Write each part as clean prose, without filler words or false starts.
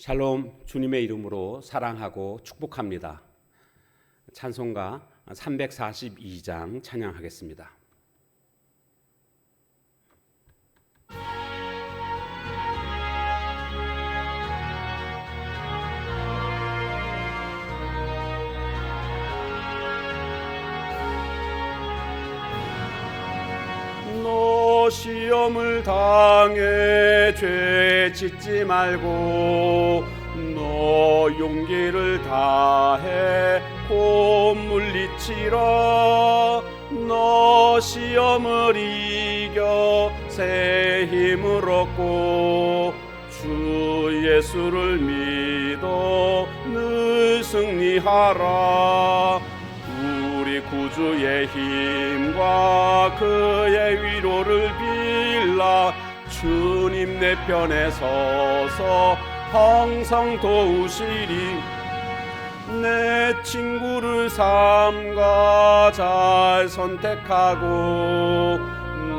샬롬, 주님의 이름으로 사랑하고 축복합니다. 찬송가 342장 찬양하겠습니다. 너 시험을 당해 죄 짓지 말고 너 용기를 다해 곧 물리치라. 너 시험을 이겨 새 힘을 얻고 주 예수를 믿어 늘 승리하라. 우리 구주의 힘과 그의 위로를 빌라. 주님 내 편에 서서 항상 도우시리. 내 친구를 삼가 잘 선택하고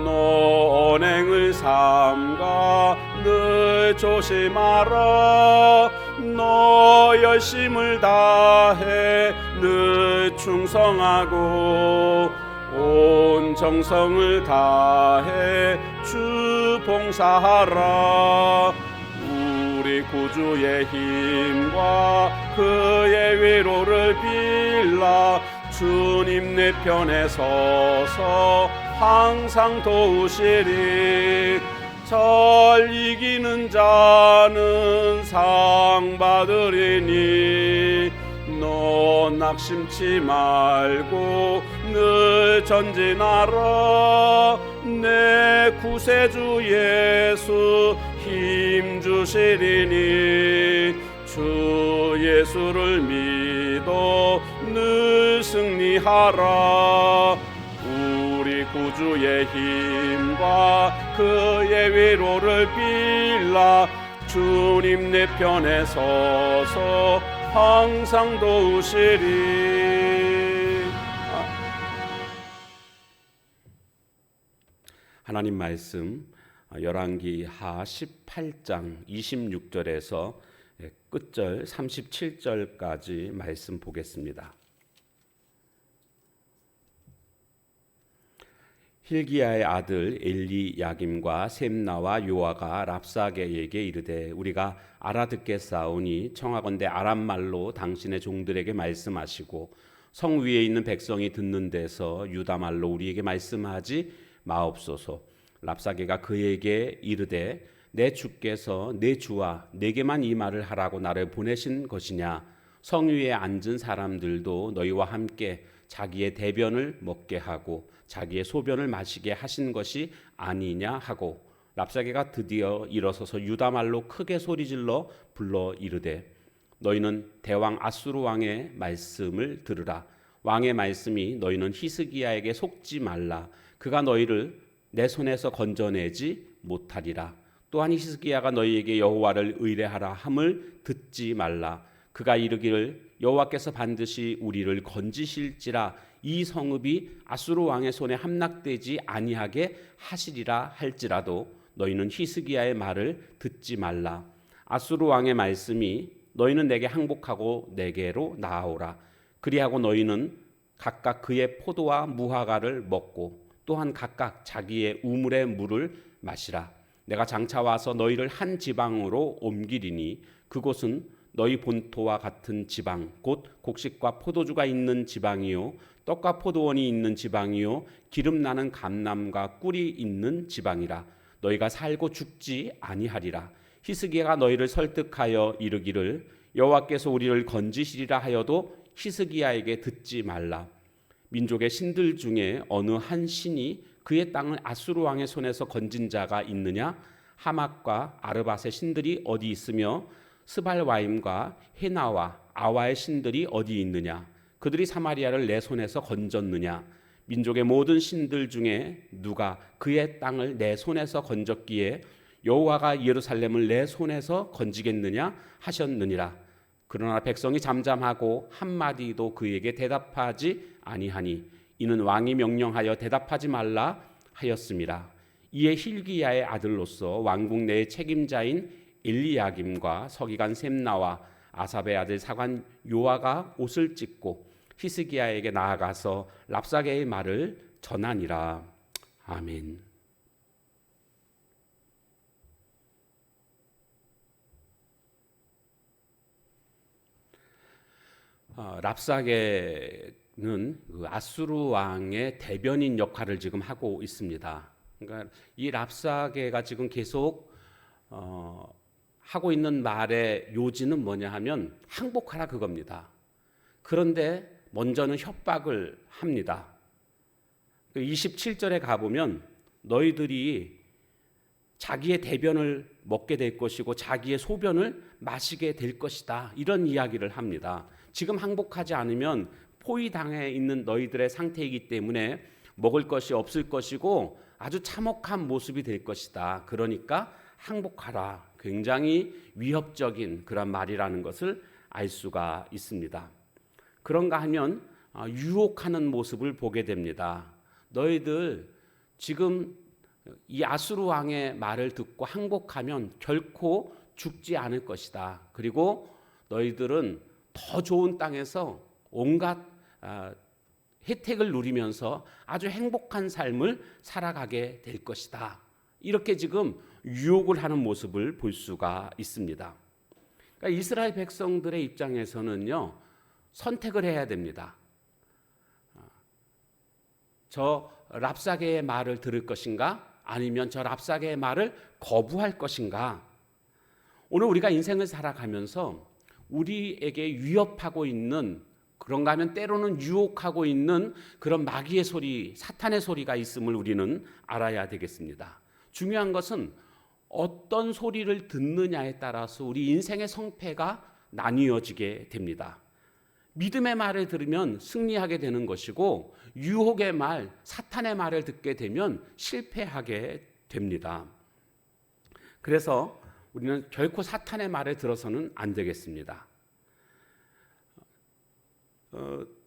너 언행을 삼가 늘 조심하라. 너 열심을 다해 늘 충성하고 온 정성을 다해 주 봉사하라. 우리 구주의 힘과 그의 위로를 빌라. 주님 내 편에 서서 항상 도우시리. 잘 이기는 자는 상 받으리니 너 낙심치 말고 늘 전진하라. 내 구세주 예수 힘 주시리니 주 예수를 믿어 늘 승리하라. 우리 구주의 힘과 그의 위로를 빌라. 주님 내 편에 서서 항상 도우시리. 하나님 말씀 열왕기하 18장 26절에서 끝절 37절까지 말씀 보겠습니다. 힐기야의 아들 엘리야김과 셈나와 요아가 랍사게에게 이르되 우리가 알아듣겠사오니 청하건대 아람 말로 당신의 종들에게 말씀하시고 성 위에 있는 백성이 듣는 데서 유다 말로 우리에게 말씀하지 마옵소서. 랍사게가 그에게 이르되 내 주께서 내 주와 내게만 이 말을 하라고 나를 보내신 것이냐? 성 위에 앉은 사람들도 너희와 함께 자기의 대변을 먹게 하고 자기의 소변을 마시게 하신 것이 아니냐 하고 랍사게가 드디어 일어서서 유다 말로 크게 소리질러 불러 이르되 너희는 대왕 아수르 왕의 말씀을 들으라. 왕의 말씀이 너희는 히스기야에게 속지 말라. 그가 너희를 내 손에서 건져내지 못하리라. 또한 히스기야가 너희에게 여호와를 의뢰하라 함을 듣지 말라. 그가 이르기를 여호와께서 반드시 우리를 건지실지라 이 성읍이 아수르 왕의 손에 함락되지 아니하게 하시리라 할지라도 너희는 히스기야의 말을 듣지 말라. 아수르 왕의 말씀이 너희는 내게 항복하고 내게로 나아오라. 그리하고 너희는 각각 그의 포도와 무화과를 먹고 또한 각각 자기의 우물의 물을 마시라. 내가 장차 와서 너희를 한 지방으로 옮기리니 그곳은 너희 본토와 같은 지방 곧 곡식과 포도주가 있는 지방이요 떡과 포도원이 있는 지방이요 기름 나는 감람과 꿀이 있는 지방이라. 너희가 살고 죽지 아니하리라. 히스기야가 너희를 설득하여 이르기를 여호와께서 우리를 건지시리라 하여도 히스기야에게 듣지 말라. 민족의 신들 중에 어느 한 신이 그의 땅을 아수르 왕의 손에서 건진 자가 있느냐? 하맛과 아르밧의 신들이 어디 있으며 스발와임과 헤나와 아와의 신들이 어디 있느냐? 그들이 사마리아를 내 손에서 건졌느냐? 민족의 모든 신들 중에 누가 그의 땅을 내 손에서 건졌기에 여호와가 예루살렘을 내 손에서 건지겠느냐 하셨느니라. 그러나 백성이 잠잠하고 한마디도 그에게 대답하지 아니하니 이는 왕이 명령하여 대답하지 말라 하였습니다. 이에 힐기야의 아들로서 왕궁 내의 책임자인 엘리야김과 서기관 셈나와 아삽의 아들 사관 요아가 옷을 찢고 히스기야에게 나아가서 랍사게의 말을 전하니라. 아멘. 랍사게는 그 아수르 왕의 대변인 역할을 지금 하고 있습니다. 그러니까 이 랍사게가 지금 계속 하고 있는 말의 요지는 뭐냐 하면 항복하라 그겁니다. 그런데 먼저는 협박을 합니다. 27절에 가보면 너희들이 자기의 대변을 먹게 될 것이고 자기의 소변을 마시게 될 것이다. 이런 이야기를 합니다. 지금 항복하지 않으면 포위당해 있는 너희들의 상태이기 때문에 먹을 것이 없을 것이고 아주 참혹한 모습이 될 것이다. 그러니까 항복하라. 굉장히 위협적인 그런 말이라는 것을 알 수가 있습니다. 그런가 하면 유혹하는 모습을 보게 됩니다. 너희들 지금 이 아수르 왕의 말을 듣고 항복하면 결코 죽지 않을 것이다. 그리고 너희들은 더 좋은 땅에서 온갖 혜택을 누리면서 아주 행복한 삶을 살아가게 될 것이다. 이렇게 지금 유혹을 하는 모습을 볼 수가 있습니다. 그러니까 이스라엘 백성들의 입장에서는요, 선택을 해야 됩니다. 저 랍사게의 말을 들을 것인가? 아니면 저 랍사게의 말을 거부할 것인가? 오늘 우리가 인생을 살아가면서 우리에게 위협하고 있는, 그런가 하면 때로는 유혹하고 있는 그런 마귀의 소리, 사탄의 소리가 있음을 우리는 알아야 되겠습니다. 중요한 것은 어떤 소리를 듣느냐에 따라서 우리 인생의 성패가 나뉘어지게 됩니다. 믿음의 말을 들으면 승리하게 되는 것이고 유혹의 말, 사탄의 말을 듣게 되면 실패하게 됩니다. 그래서 우리는 결코 사탄의 말을 들어서는 안 되겠습니다.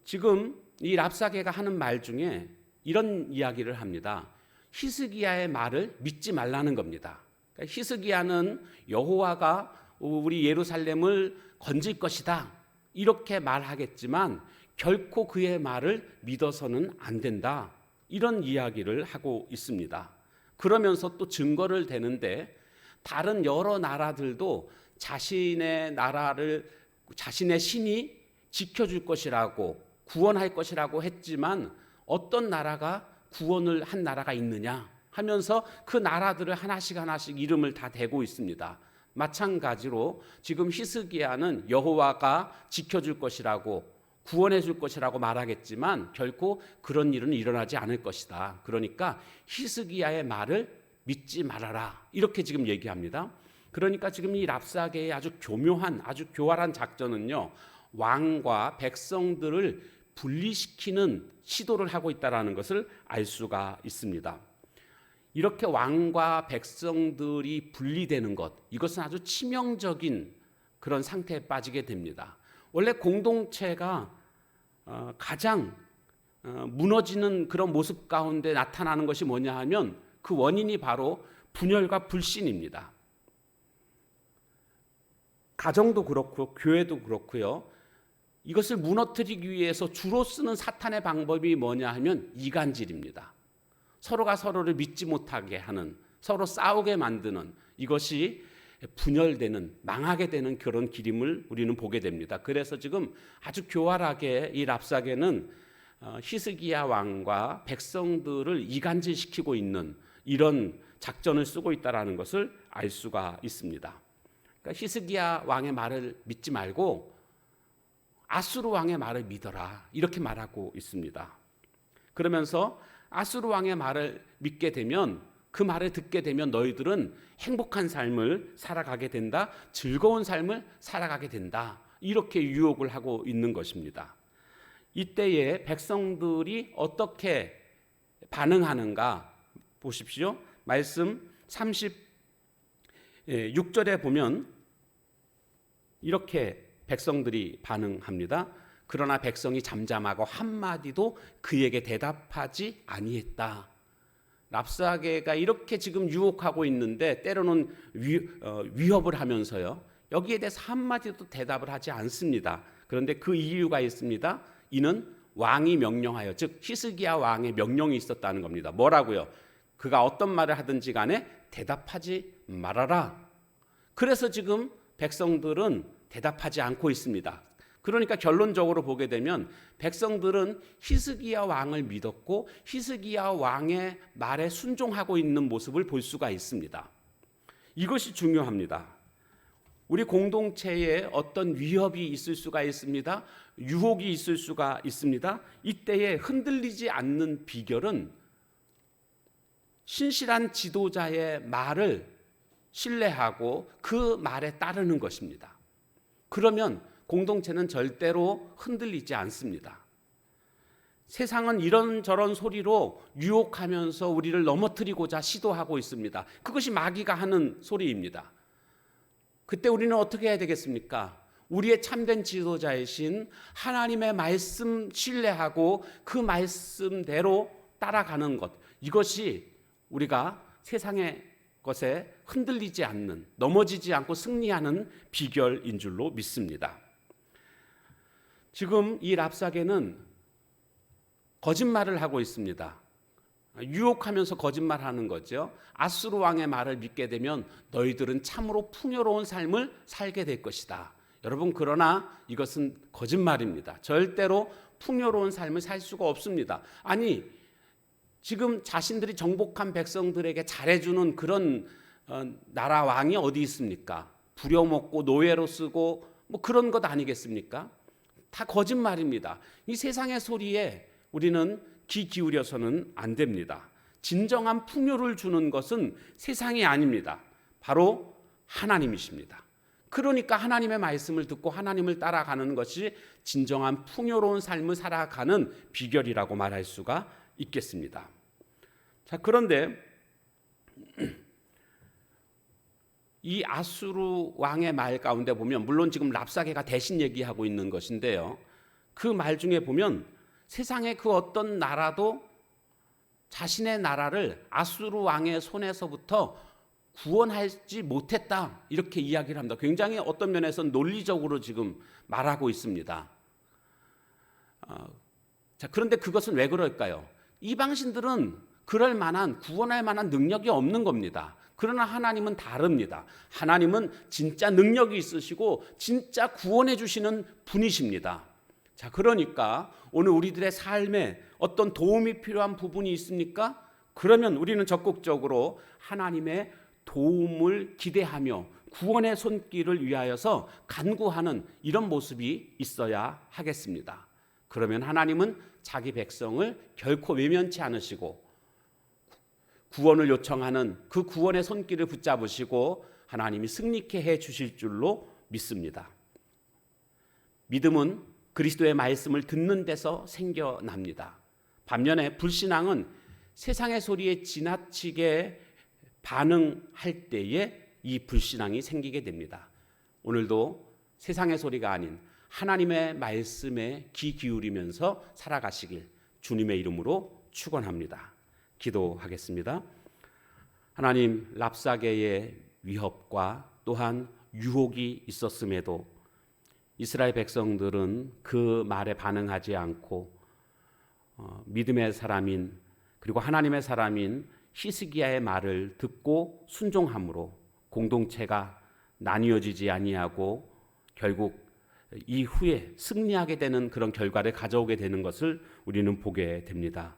지금 이 랍사게가 하는 말 중에 이런 이야기를 합니다. 히스기야의 말을 믿지 말라는 겁니다. 그러니까 히스기야는 여호와가 우리 예루살렘을 건질 것이다 이렇게 말하겠지만 결코 그의 말을 믿어서는 안 된다 이런 이야기를 하고 있습니다. 그러면서 또 증거를 대는데 다른 여러 나라들도 자신의 나라를 자신의 신이 지켜줄 것이라고 구원할 것이라고 했지만 어떤 나라가 구원을 한 나라가 있느냐 하면서 그 나라들을 하나씩 이름을 다 대고 있습니다. 마찬가지로 지금 히스기야는 여호와가 지켜줄 것이라고 구원해 줄 것이라고 말하겠지만 결코 그런 일은 일어나지 않을 것이다. 그러니까 히스기야의 말을 믿지 말아라 이렇게 지금 얘기합니다. 그러니까 지금 이 랍사게의 아주 교묘한 아주 교활한 작전은요, 왕과 백성들을 분리시키는 시도를 하고 있다는 것을 알 수가 있습니다. 이렇게 왕과 백성들이 분리되는 것, 이것은 아주 치명적인 그런 상태에 빠지게 됩니다. 원래 공동체가 가장 무너지는 그런 모습 가운데 나타나는 것이 뭐냐 하면 그 원인이 바로 분열과 불신입니다. 가정도 그렇고 교회도 그렇고요. 이것을 무너뜨리기 위해서 주로 쓰는 사탄의 방법이 뭐냐 하면 이간질입니다. 서로가 서로를 믿지 못하게 하는, 서로 싸우게 만드는, 이것이 분열되는, 망하게 되는 그런 기림을 우리는 보게 됩니다. 그래서 지금 아주 교활하게 이 랍사게는 히스기야 왕과 백성들을 이간질시키고 있는 이런 작전을 쓰고 있다는 것을 알 수가 있습니다. 그러니까 히스기야 왕의 말을 믿지 말고 아수르 왕의 말을 믿어라 이렇게 말하고 있습니다. 그러면서 아수르 왕의 말을 믿게 되면, 그 말을 듣게 되면 너희들은 행복한 삶을 살아가게 된다, 즐거운 삶을 살아가게 된다 이렇게 유혹을 하고 있는 것입니다. 이때에 백성들이 어떻게 반응하는가 보십시오. 말씀 36절에 보면 이렇게 백성들이 반응합니다. 그러나 백성이 잠잠하고 한마디도 그에게 대답하지 아니했다. 랍사게가 이렇게 지금 유혹하고 있는데 때로는 위협을 하면서요. 여기에 대해서 한마디도 대답을 하지 않습니다. 그런데 그 이유가 있습니다. 이는 왕이 명령하여, 즉 히스기야 왕의 명령이 있었다는 겁니다. 뭐라고요? 그가 어떤 말을 하든지 간에 대답하지 말아라. 그래서 지금 백성들은 대답하지 않고 있습니다. 그러니까 결론적으로 보게 되면 백성들은 히스기야 왕을 믿었고 히스기야 왕의 말에 순종하고 있는 모습을 볼 수가 있습니다. 이것이 중요합니다. 우리 공동체에 어떤 위협이 있을 수가 있습니다. 유혹이 있을 수가 있습니다. 이때에 흔들리지 않는 비결은 신실한 지도자의 말을 신뢰하고 그 말에 따르는 것입니다. 그러면 공동체는 절대로 흔들리지 않습니다. 세상은 이런저런 소리로 유혹하면서 우리를 넘어뜨리고자 시도하고 있습니다. 그것이 마귀가 하는 소리입니다. 그때 우리는 어떻게 해야 되겠습니까? 우리의 참된 지도자이신 하나님의 말씀 신뢰하고 그 말씀대로 따라가는 것, 이것이 우리가 세상의 것에 흔들리지 않는, 넘어지지 않고 승리하는 비결인 줄로 믿습니다. 지금 이 랍사게는 거짓말을 하고 있습니다. 유혹하면서 거짓말하는 거죠. 아수르 왕의 말을 믿게 되면 너희들은 참으로 풍요로운 삶을 살게 될 것이다. 여러분, 그러나 이것은 거짓말입니다. 절대로 풍요로운 삶을 살 수가 없습니다. 아니, 지금 자신들이 정복한 백성들에게 잘해주는 그런 나라 왕이 어디 있습니까? 부려먹고 노예로 쓰고 뭐 그런 것 아니겠습니까? 다 거짓말입니다. 이 세상의 소리에 우리는 귀 기울여서는 안 됩니다. 진정한 풍요를 주는 것은 세상이 아닙니다. 바로 하나님이십니다. 그러니까 하나님의 말씀을 듣고 하나님을 따라가는 것이 진정한 풍요로운 삶을 살아가는 비결이라고 말할 수가 있겠습니다. 자, 그런데 이 아수르 왕의 말 가운데 보면, 물론 지금 랍사게가 대신 얘기하고 있는 것인데요, 그 말 중에 보면 세상의 그 어떤 나라도 자신의 나라를 아수르 왕의 손에서부터 구원하지 못했다, 이렇게 이야기를 합니다. 굉장히 어떤 면에서는 논리적으로 지금 말하고 있습니다. 자, 그런데 그것은 왜 그럴까요? 이방신들은 그럴 만한, 구원할 만한 능력이 없는 겁니다. 그러나 하나님은 다릅니다. 하나님은 진짜 능력이 있으시고 진짜 구원해 주시는 분이십니다. 자, 그러니까 오늘 우리들의 삶에 어떤 도움이 필요한 부분이 있습니까? 그러면 우리는 적극적으로 하나님의 도움을 기대하며 구원의 손길을 위하여서 간구하는 이런 모습이 있어야 하겠습니다. 그러면 하나님은 자기 백성을 결코 외면치 않으시고 구원을 요청하는 그 구원의 손길을 붙잡으시고 하나님이 승리케 해 주실 줄로 믿습니다. 믿음은 그리스도의 말씀을 듣는 데서 생겨납니다. 반면에 불신앙은 세상의 소리에 지나치게 반응할 때에 이 불신앙이 생기게 됩니다. 오늘도 세상의 소리가 아닌 하나님의 말씀에 귀 기울이면서 살아가시길 주님의 이름으로 축원합니다. 기도하겠습니다. 하나님, 랍사게의 위협과 또한 유혹이 있었음에도 이스라엘 백성들은 그 말에 반응하지 않고 믿음의 사람인, 그리고 하나님의 사람인 히스기야의 말을 듣고 순종함으로 공동체가 나뉘어지지 아니하고 결국 이후에 승리하게 되는 그런 결과를 가져오게 되는 것을 우리는 보게 됩니다.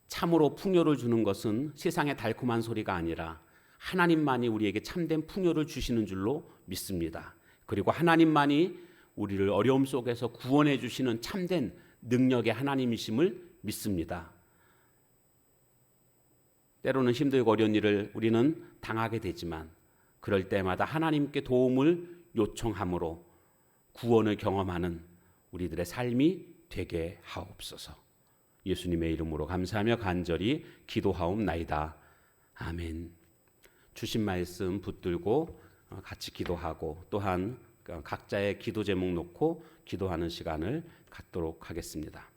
참으로 풍요를 주는 것은 세상의 달콤한 소리가 아니라 하나님만이 우리에게 참된 풍요를 주시는 줄로 믿습니다. 그리고 하나님만이 우리를 어려움 속에서 구원해 주시는 참된 능력의 하나님이심을 믿습니다. 때로는 힘들고 어려운 일을 우리는 당하게 되지만 그럴 때마다 하나님께 도움을 요청함으로 구원을 경험하는 우리들의 삶이 되게 하옵소서. 예수님의 이름으로 감사하며 간절히 기도하옵나이다. 아멘. 주신 말씀 붙들고 같이 기도하고 또한 각자의 기도 제목 놓고 기도하는 시간을 갖도록 하겠습니다.